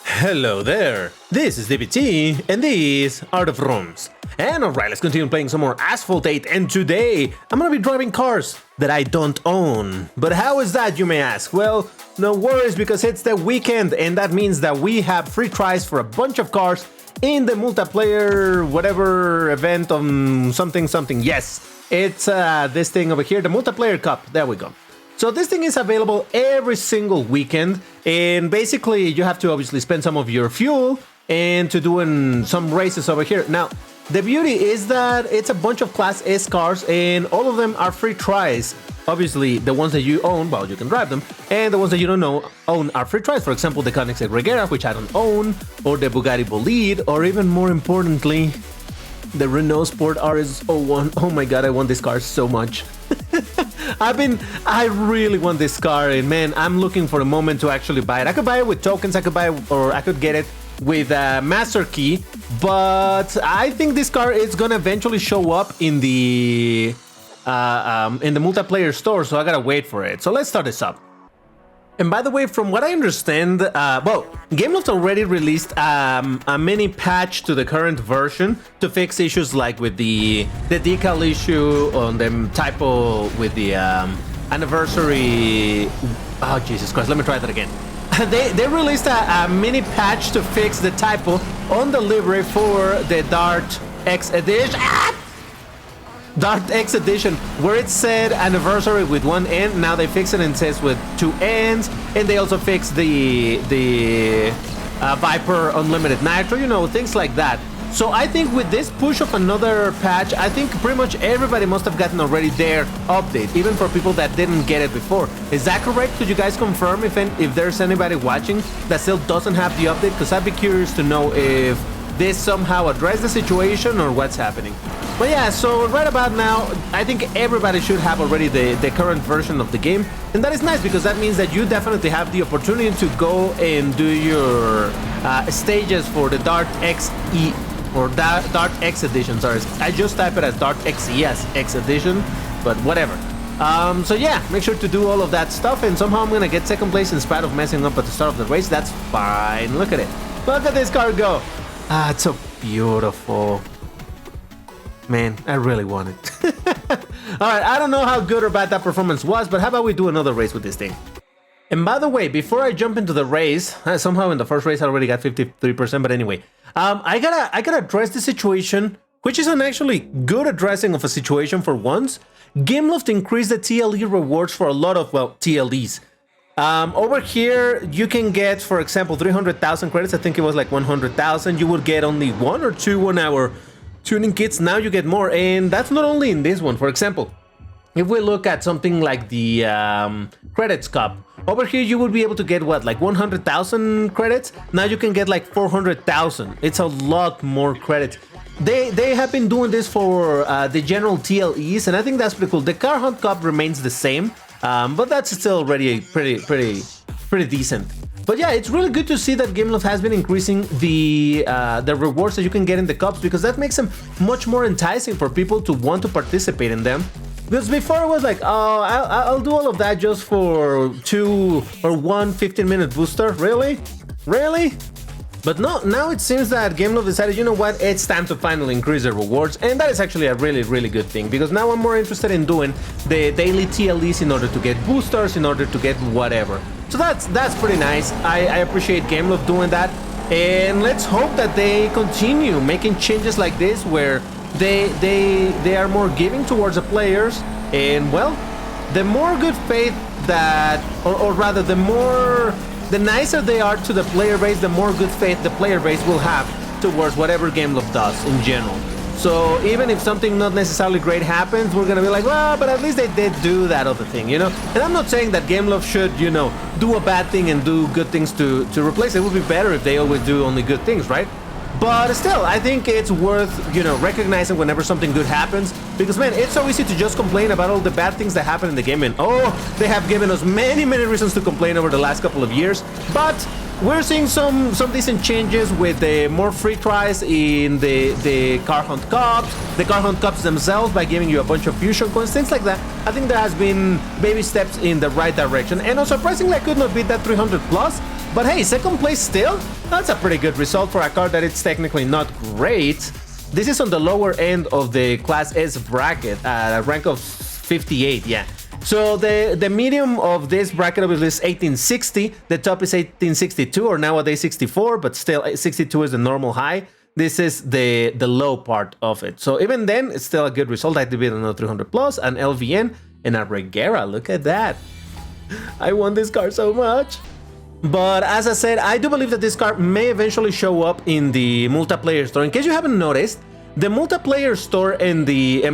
Hello there, this is DBT, and these are the Vrooms. And alright, let's continue playing some more Asphalt 8, and today I'm gonna be driving cars that I don't own. But how is that, you may ask? Well, no worries, because it's the weekend, and that means that we have free tries for a bunch of cars in the multiplayer whatever event on something. Yes, it's this thing over here, the multiplayer cup. There we go. So this thing is available every single weekend, and basically you have to obviously spend some of your fuel and to doing some races over here. Now, the beauty is that it's a bunch of Class S cars, and all of them are free tries. Obviously, the ones that you own, well, you can drive them, and the ones that you don't own are free tries. For example, the Koenigsegg Regera, which I don't own, or the Bugatti Bolide, or even more importantly, the Renault Sport RS01. Oh my god, I want this car so much. I really want this car, and man, I'm looking for a moment to actually buy it. I could buy it with tokens, I could get it with a master key, but I think this car is gonna eventually show up in the multiplayer store, so I gotta wait for it. So let's start this up. And by the way, from what I understand, well, Gameloft already released a mini patch to the current version to fix issues like with the decal issue on the typo with the anniversary. Oh, Jesus Christ, let me try that again. They released a mini patch to fix the typo on the livery for the Dart X Edition. Dart X Edition, where it said anniversary with one N, now they fix it and it says with two N's, and they also fixed the Viper Unlimited Nitro, you know, things like that. So I think with this push of another patch, I think pretty much everybody must have gotten already their update, even for people that didn't get it before. Is that correct? Could you guys confirm if there's anybody watching that still doesn't have the update? Because I'd be curious to know if this somehow addressed the situation or what's happening. But yeah, so right about now, I think everybody should have already the current version of the game. And that is nice, because that means that you definitely have the opportunity to go and do your stages for the Dart XE, or Dart X Edition, sorry. I just type it as Dart XES X Edition, but whatever. So yeah, make sure to do all of that stuff, and somehow I'm gonna get second place in spite of messing up at the start of the race. That's fine. Look at it. Look at this car go. Ah, it's so beautiful. Man, I really want it. Alright, I don't know how good or bad that performance was, but how about we do another race with this thing? And by the way, before I jump into the race, somehow in the first race I already got 53%, but anyway, I gotta address the situation, which is an actually good addressing of a situation for once. Gameloft increased the TLE rewards for a lot of, well, TLEs. Over here, you can get, for example, 300,000 credits. I think it was like 100,000. You would get only 1 or 2 1-hour tuning kits. Now you get more, and that's not only in this one. For example, if we look at something like the credits cup, over here you would be able to get what, like 100,000 credits. Now you can get like 400,000. It's a lot more credits. They have been doing this for the general TLEs, and I think that's pretty cool. The car hunt cup remains the same, but that's still already pretty decent. But yeah, it's really good to see that Gameloft has been increasing the rewards that you can get in the cups, because that makes them much more enticing for people to want to participate in them. Because before it was like, oh, I'll do all of that just for 2 or 1 15-minute booster. Really? But no, now it seems that Gameloft decided, you know what, it's time to finally increase the rewards, and that is actually a really good thing, because now I'm more interested in doing the daily TLEs in order to get boosters, in order to get whatever. So that's pretty nice. I appreciate Gameloft doing that, and let's hope that they continue making changes like this, where they are more giving towards the players, and well, the more good faith that, or rather the nicer they are to the player base, the more good faith the player base will have towards whatever Gameloft does in general. So even if something not necessarily great happens, we're gonna be like, well, but at least they did do that other thing, you know? And I'm not saying that Gameloft should, you know, do a bad thing and do good things to replace it. It would be better if they always do only good things, right? But still, I think it's worth, you know, recognizing whenever something good happens, because man, it's so easy to just complain about all the bad things that happen in the game, and oh, they have given us many reasons to complain over the last couple of years. But we're seeing some decent changes with the more free tries in the car hunt cups themselves, by giving you a bunch of fusion coins, things like that. I think there has been baby steps in the right direction, and surprisingly I could not beat that 300 plus. But hey, second place still? That's a pretty good result for a car that it's technically not great. This is on the lower end of the Class S bracket, a rank of 58, yeah. So the medium of this bracket obviously is 1860, the top is 1862 or nowadays 64, but still 62 is the normal high. This is the low part of it. So even then, it's still a good result. I did another 300 plus, an LVN, and a Regera. Look at that. I want this car so much. But as I said, I do believe that this car may eventually show up in the multiplayer store. In case you haven't noticed, the multiplayer store and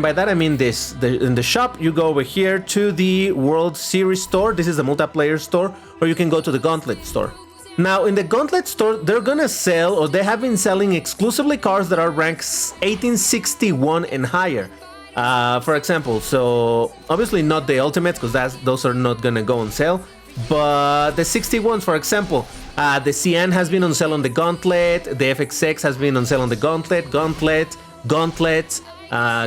by that I mean this, in the shop, you go over here to the World Series store. This is the multiplayer store, or you can go to the Gauntlet store. Now, in the Gauntlet store, they're gonna sell, or they have been selling exclusively cars that are ranked 1861 and higher. For example, so obviously not the Ultimates, because those are not gonna go on sale. But the 61s, for example, the Cyan has been on sale on the Gauntlet, the FXX has been on sale on the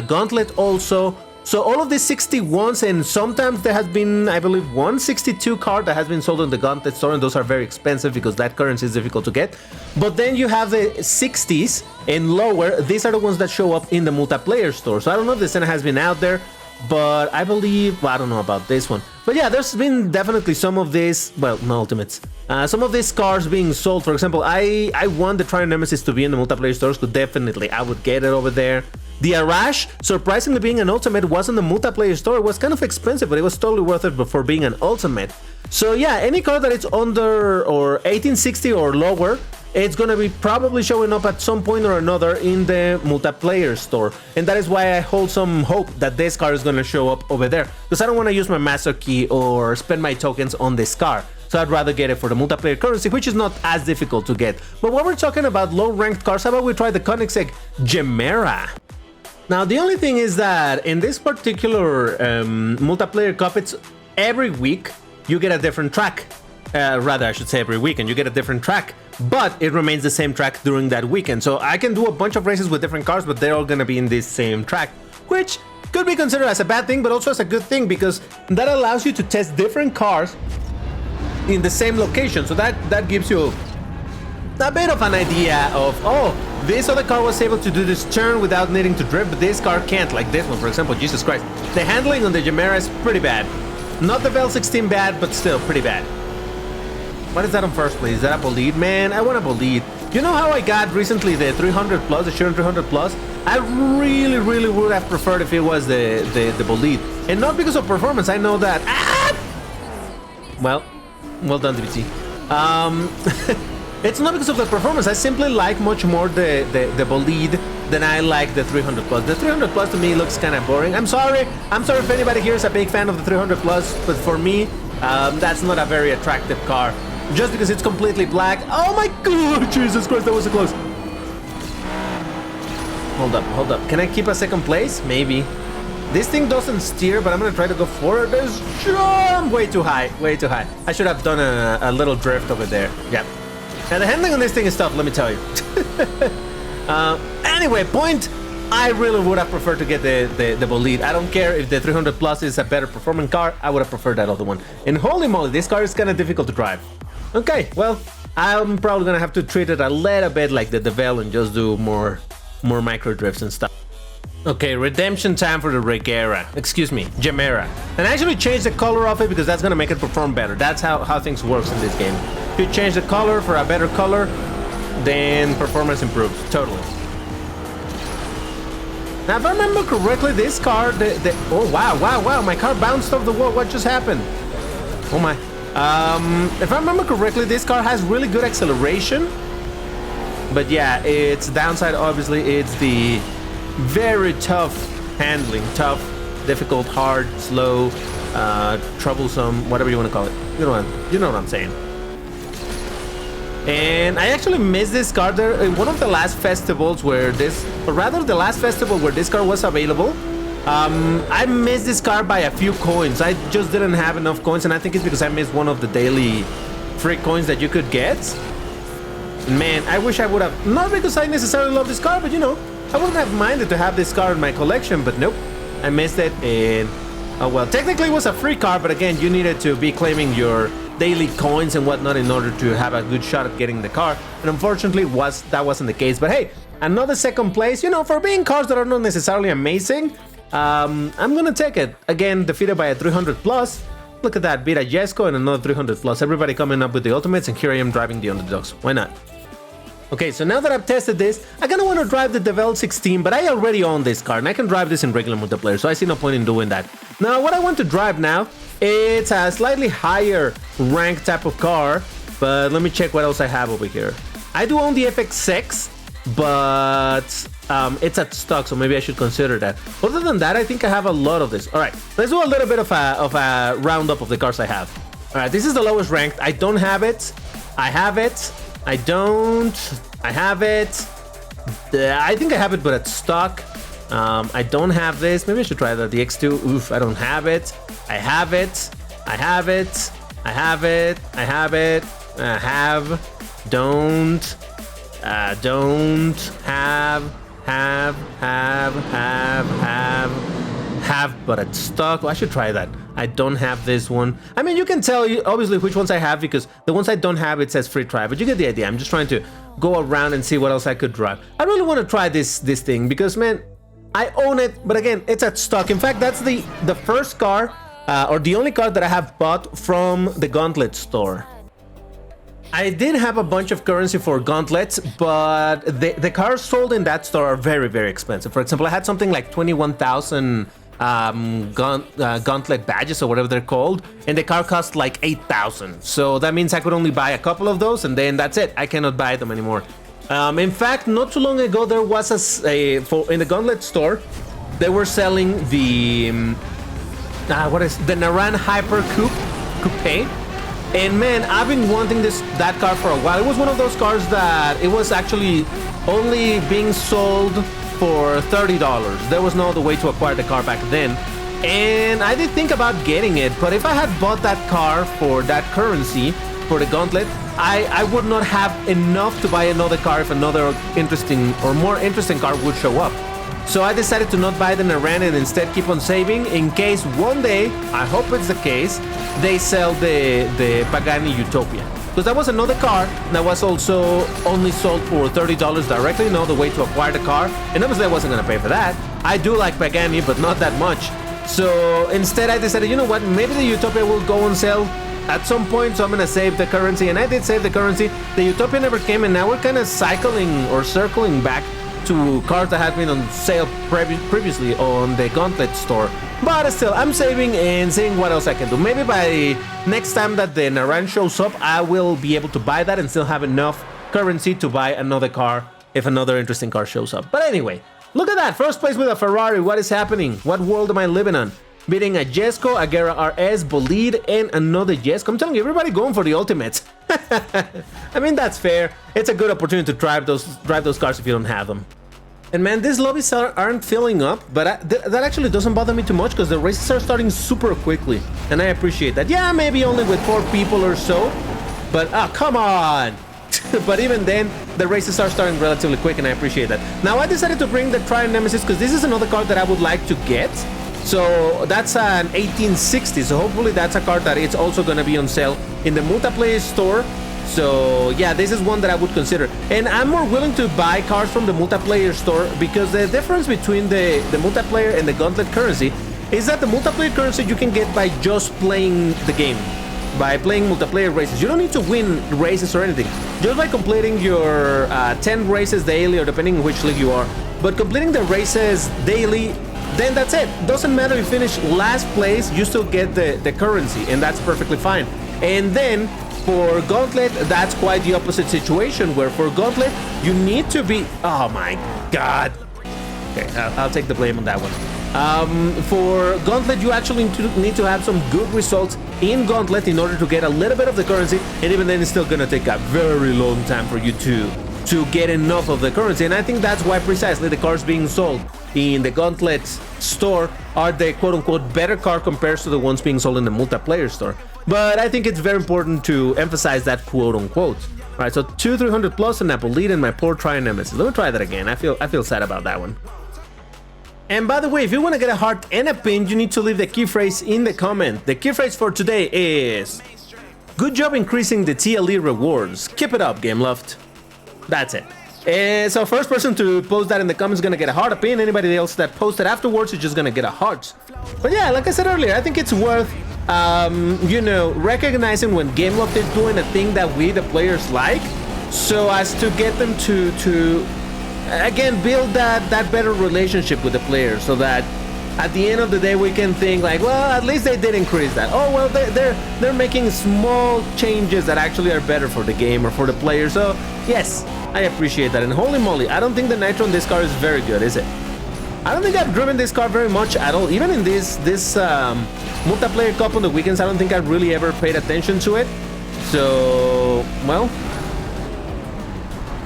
Gauntlet also. So all of these 61s, and sometimes there has been, I believe, 162 car that has been sold on the Gauntlet store, and those are very expensive because that currency is difficult to get. But then you have the 60s and lower. These are the ones that show up in the multiplayer store. So I don't know if the Senna has been out there, but I believe, well, I don't know about this one. But yeah, there's been definitely some of these, well, no Ultimates. Some of these cars being sold. For example, I want the Triumph Nemesis to be in the multiplayer stores, so definitely I would get it over there. The Arash, surprisingly being an Ultimate, was in the multiplayer store. It was kind of expensive, but it was totally worth it for being an Ultimate. So yeah, any car that it's under or 1860 or lower, it's gonna be probably showing up at some point or another in the multiplayer store. And that is why I hold some hope that this car is gonna show up over there, because I don't want to use my master key or spend my tokens on this car. So I'd rather get it for the multiplayer currency, which is not as difficult to get. But when we're talking about low-ranked cars, how about we try the Koenigsegg Gemera? Now, the only thing is that in this particular multiplayer cup, it's every week you get a different track. Rather, I should say every weekend you get a different track, but it remains the same track during that weekend. So I can do a bunch of races with different cars, but they're all gonna be in this same track, which could be considered as a bad thing, but also as a good thing, because that allows you to test different cars in the same location. So that gives you a bit of an idea of, oh, this other car was able to do this turn without needing to drift, but this car can't, like this one, for example. Jesus Christ. The handling on the Gemera is pretty bad. Not the Vel16 bad, but still pretty bad. What is that on first place? Is that a bolide? Man, I want a bolide. You know how I got recently the 300 plus, the Chiron 300 plus? I really would have preferred if it was the bolide. And not because of performance, I know that. Well done, DBT. It's not because of the performance. I simply like much more the bolide than I like the 300 plus. The 300 plus to me looks kind of boring. I'm sorry if anybody here is a big fan of the 300 plus, but for me, that's not a very attractive car. Just because it's completely black. Oh my god, Jesus Christ, that was so close. Hold up. Can I keep a second place? Maybe. This thing doesn't steer, but I'm gonna try to go forward. There's jump! Way too high. I should have done a little drift over there. Yeah. Now the handling on this thing is tough, let me tell you. Anyway, point. I really would have preferred to get the bolide. I don't care if the 300 plus is a better performing car. I would have preferred that other one. And holy moly, this car is kind of difficult to drive. Okay, well, I'm probably gonna have to treat it a little bit like the Vel and just do more micro drifts and stuff. Okay, redemption time for the Regera. Excuse me, Gemera. And I actually changed the color of it because that's gonna make it perform better. That's how things works in this game. If you change the color for a better color, then performance improves, totally. Now, if I remember correctly, this car, oh wow, my car bounced off the wall. What just happened? Oh my. If I remember correctly, this car has really good acceleration. But yeah, its downside, obviously, it's the very tough handling. Tough, difficult, hard, slow, troublesome, whatever you want to call it. You know what I'm saying. And I actually missed this car there in one of the last festivals where the last festival where this car was available. I missed this car by a few coins. I just didn't have enough coins, and I think it's because I missed one of the daily free coins that you could get. Man, I wish I would have, not because I necessarily love this car, but you know, I wouldn't have minded to have this car in my collection, but nope, I missed it. And oh well, technically it was a free car, but again, you needed to be claiming your daily coins and whatnot in order to have a good shot at getting the car. And unfortunately, that wasn't the case. But hey, another second place, you know, for being cars that are not necessarily amazing, I'm gonna take it. Again, defeated by a 300 plus. Look at that, beat a Jesco and another 300 plus. Everybody coming up with the ultimates, and here I am driving the underdogs. Why not? Okay, so now that I've tested this, I kinda wanna drive the Devel 16, but I already own this car, and I can drive this in regular multiplayer, so I see no point in doing that. Now, what I want to drive now, it's a slightly higher rank type of car, but let me check what else I have over here. I do own the FX6, but it's at stock, so maybe I should consider that. Other than that, I think I have a lot of this. All right, let's do a little bit of a roundup of the cars I have. All right, this is the lowest ranked. I don't have it. I have it. I don't. I have it. I think I have it, but it's stock. I don't have this. Maybe I should try the X2. Oof, I don't have it. I have it. I have it. I have it. I have it. I have. Don't. Don't. Have, but it's stock. I should try that. I don't have this one. I mean, you can tell obviously which ones I have, because the ones I don't have, it says free try, but you get the idea. I'm just trying to go around and see what else I could drive. I really want to try this thing because, man, I own it, but again, it's at stock. In fact, that's the first car or the only car that I have bought from the Gauntlet store. I did have a bunch of currency for gauntlets, but the cars sold in that store are very, very expensive. For example, I had something like 21,000 gauntlet badges or whatever they're called, and the car cost like 8,000. So that means I could only buy a couple of those, and then that's it. I cannot buy them anymore. In fact, not too long ago, there was in the Gauntlet store, they were selling the the Naran Hyper Coupe. And man, I've been wanting that car for a while. It was one of those cars that it was actually only being sold for $30. There was no other way to acquire the car back then. And I did think about getting it, but if I had bought that car for that currency, for the Gauntlet, I would not have enough to buy another car if another interesting or more interesting car would show up. So I decided to not buy the Naran and instead keep on saving in case one day, I hope it's the case, they sell the Pagani Utopia. Because that was another car that was also only sold for $30 directly, you know, the way to acquire the car. And obviously I wasn't going to pay for that. I do like Pagani, but not that much. So instead I decided, you know what, maybe the Utopia will go on sale at some point, so I'm going to save the currency. And I did save the currency. The Utopia never came, and now we're kind of cycling or circling back to cars that had been on sale previously on the Gauntlet store. But still, I'm saving and seeing what else I can do. Maybe by next time that the Naran shows up, I will be able to buy that and still have enough currency to buy another car if another interesting car shows up. But anyway, look at that, first place with a Ferrari. What is happening? What world am I living on? Beating a Jesco, a Guerra RS, Bolide, and another Jesco. I'm telling you, everybody going for the ultimates. I mean, that's fair. It's a good opportunity to drive those cars if you don't have them. And man, these lobbies aren't filling up, but that actually doesn't bother me too much because the races are starting super quickly, and I appreciate that. Yeah, maybe only with 4 people or so, but come on. But even then, the races are starting relatively quick, and I appreciate that. Now, I decided to bring the Triumph Nemesis because this is another car that I would like to get. So that's an 1860, so hopefully that's a car that it's also going to be on sale in the multiplayer store. So yeah, this is one that I would consider. And I'm more willing to buy cars from the multiplayer store because the difference between the multiplayer and the Gauntlet currency is that the multiplayer currency you can get by just playing the game, by playing multiplayer races. You don't need to win races or anything. Just by completing your 10 races daily, or depending on which league you are. But completing the races daily, then that's it. Doesn't matter if you finish last place, you still get the currency, and that's perfectly fine. And then for Gauntlet, that's quite the opposite situation, where for Gauntlet, you need to be... Oh my god. Okay, I'll take the blame on that one. For Gauntlet, you actually need to have some good results in Gauntlet in order to get a little bit of the currency, and even then it's still gonna take a very long time for you to get enough of the currency. And I think that's why precisely the cars being sold in the Gauntlet store are the quote-unquote better car compared to the ones being sold in the multiplayer store. But I think it's very important to emphasize that quote-unquote. All right, so 300 plus and Napolitan and my poor Triumph Nemesis. Let me try that again. I feel sad about that one. And by the way, if you want to get a heart and a pin, you need to leave the key phrase in the comment. The key phrase for today is Good job increasing the TLE rewards. Keep it up, Gameloft. That's it. So first person to post that in the comments is gonna get a heart opinion. Anybody else that posted afterwards is just gonna get a heart. But yeah, like I said earlier, I think it's worth you know, recognizing when Gameloft is doing a thing that we the players like, so as to get them to again build that better relationship with the players, so that at the end of the day we can think like, well, at least they did increase that. Oh well, they're making small changes that actually are better for the game or for the players. So yes, I appreciate that. And holy moly, I don't think the nitro on this car is very good, is it? I don't think I've driven this car very much at all. Even in this multiplayer cup on the weekends, I don't think I've really ever paid attention to it. So, well,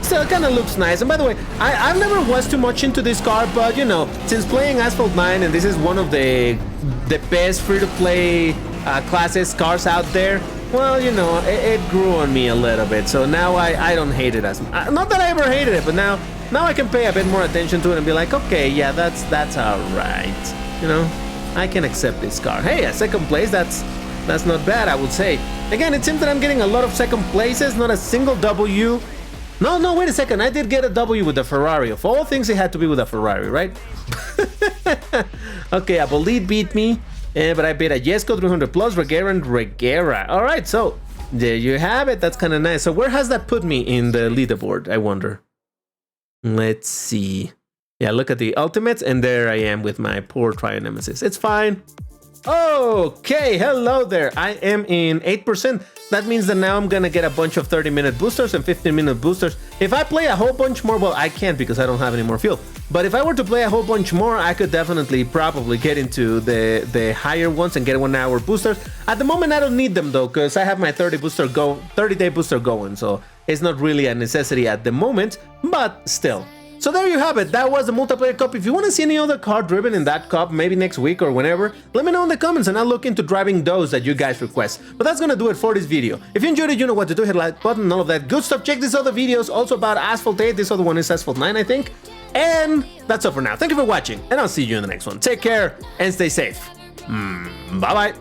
still, it kind of looks nice. And by the way, I've never was too much into this car, but you know, since playing Asphalt 9, and this is one of the best free-to-play Class S cars out there, well, you know, it grew on me a little bit. So now I don't hate it as much. Not that I ever hated it, but now I can pay a bit more attention to it and be like, okay, yeah, that's all right. You know, I can accept this car. Hey, a second place, that's not bad, I would say. Again, it seems that I'm getting a lot of second places, not a single W. No, wait a second. I did get a W with the Ferrari. Of all things, it had to be with a Ferrari, right? Okay, a Bolide beat me, but I beat a Jesko 300 plus, Regera and Regera. All right, so there you have it. That's kind of nice. So where has that put me in the leaderboard, I wonder? Let's see. Yeah, look at the ultimates, and there I am with my poor Trio Nemesis. It's fine. Okay, hello there. I am in 8%. That means that now I'm gonna get a bunch of 30-minute boosters and 15-minute boosters. If I play a whole bunch more, well, I can't because I don't have any more fuel. But if I were to play a whole bunch more, I could definitely probably get into the higher ones and get 1 hour boosters. At the moment, I don't need them though, because I have my 30-day booster going, so it's not really a necessity at the moment, but still. So there you have it. That was the multiplayer cup. If you want to see any other car driven in that cup, maybe next week or whenever, let me know in the comments and I'll look into driving those that you guys request. But that's gonna do it for this video. If you enjoyed it, you know what to do. Hit the like button, all of that good stuff. Check these other videos also about Asphalt 8. This other one is Asphalt 9, I think. And that's all for now. Thank you for watching, and I'll see you in the next one. Take care and stay safe. Bye-bye.